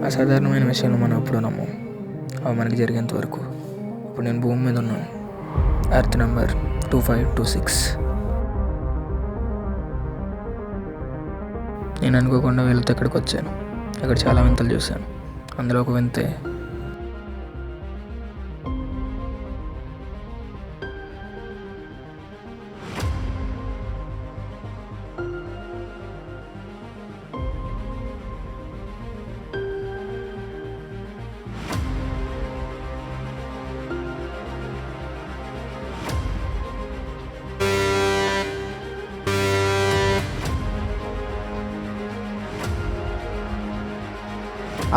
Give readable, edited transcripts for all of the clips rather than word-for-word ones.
అసాధారణమైన విషయాలు మనం ఎప్పుడు నమ్మం, అవి మనకి జరిగేంత వరకు. ఇప్పుడు నేను భూమి మీద ఉన్నాను, ఎర్త్ నెంబర్ 2526. నేను అనుకోకుండా వీళ్ళతో ఇక్కడికి వచ్చాను. ఇక్కడ చాలా వింతలు చూశాను. అందులో ఒక వింతే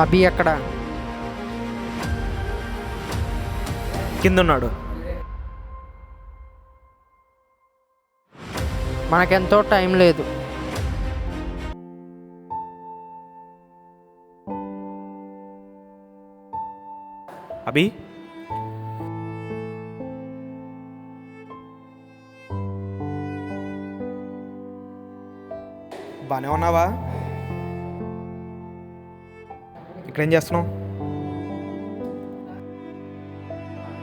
అభి ఎక్కడ? కిందున్నాడు. మనకెంతో టైం లేదు. అభి, బాగానే ఉన్నావా? ఇక్కడేం చేస్తున్నావు?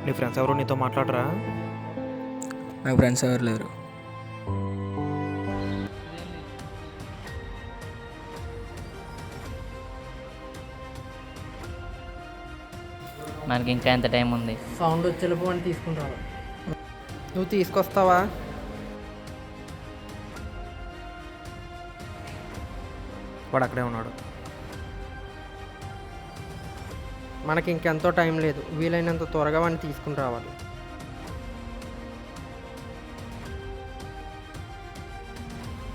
నీ ఫ్రెండ్స్ ఎవరు నీతో మాట్లాడరా? నాకు ఫ్రెండ్స్ ఎవరు లేరు. మనకి ఇంకా ఎంత టైం ఉంది? సౌండ్ వచ్చేలోపు అని తీసుకుంటావా? నువ్వు తీసుకొస్తావా? వాడు అక్కడే ఉన్నాడు. మనకి ఇంకెంతో టైం లేదు. వీలైనంత త్వరగా వాడిని తీసుకుని రావాలి.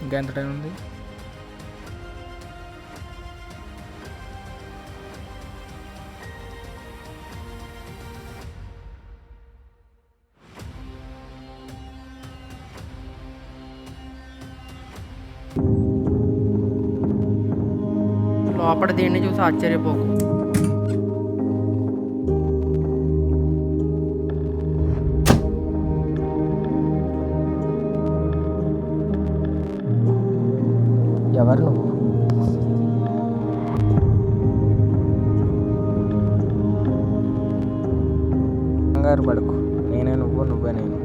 ఇంకా ఎంత టైం ఉంది? లోపల దేన్ని చూసి ఆశ్చర్యపోకు. ఎవరు నువ్వు? కంగారు పడకు, నేనే నువ్వు, నువ్వే నేను.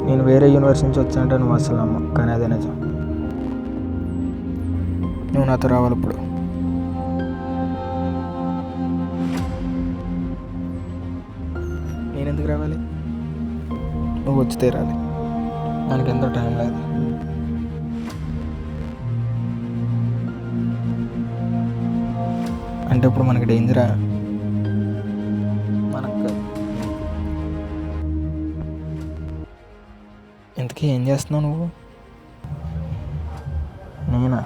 నేను వేరే యూనివర్స్ నుంచి వచ్చానంటే నువ్వు అసలు నమ్మ, కానీ అదే నిజం. నువ్వు నాతో రావాలి ఇప్పుడు. నేను ఎందుకు రావాలి? నువ్వు వచ్చి తీరాలి. మనకి ఎంతో టైం లేదు. అంటే ఇప్పుడు మనకి డేంజరా? మనకు ఇంతకీ ఏం చేస్తున్నావు నువ్వు? నేనా?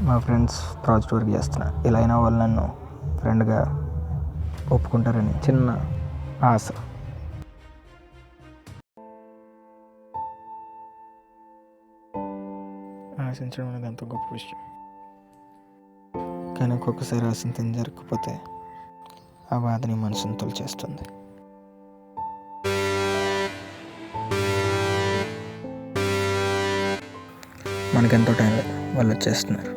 మా ఫ్రెండ్స్ ప్రాజెక్ట్ వర్క్ చేస్తున్నా. ఇలా అయినా వాళ్ళు నన్ను ఫ్రెండ్గా ఒప్పుకుంటారని చిన్న ఆశ. ఆశించడం అనేది ఎంతో గొప్ప విషయం, కానీ ఒక్కొక్కసారి ఆశించింది జరగకపోతే ఆ బాధని మనసును తొలిచేస్తుంది. మనకెంతో టైం లేదు, వాళ్ళు వచ్చేస్తున్నారు.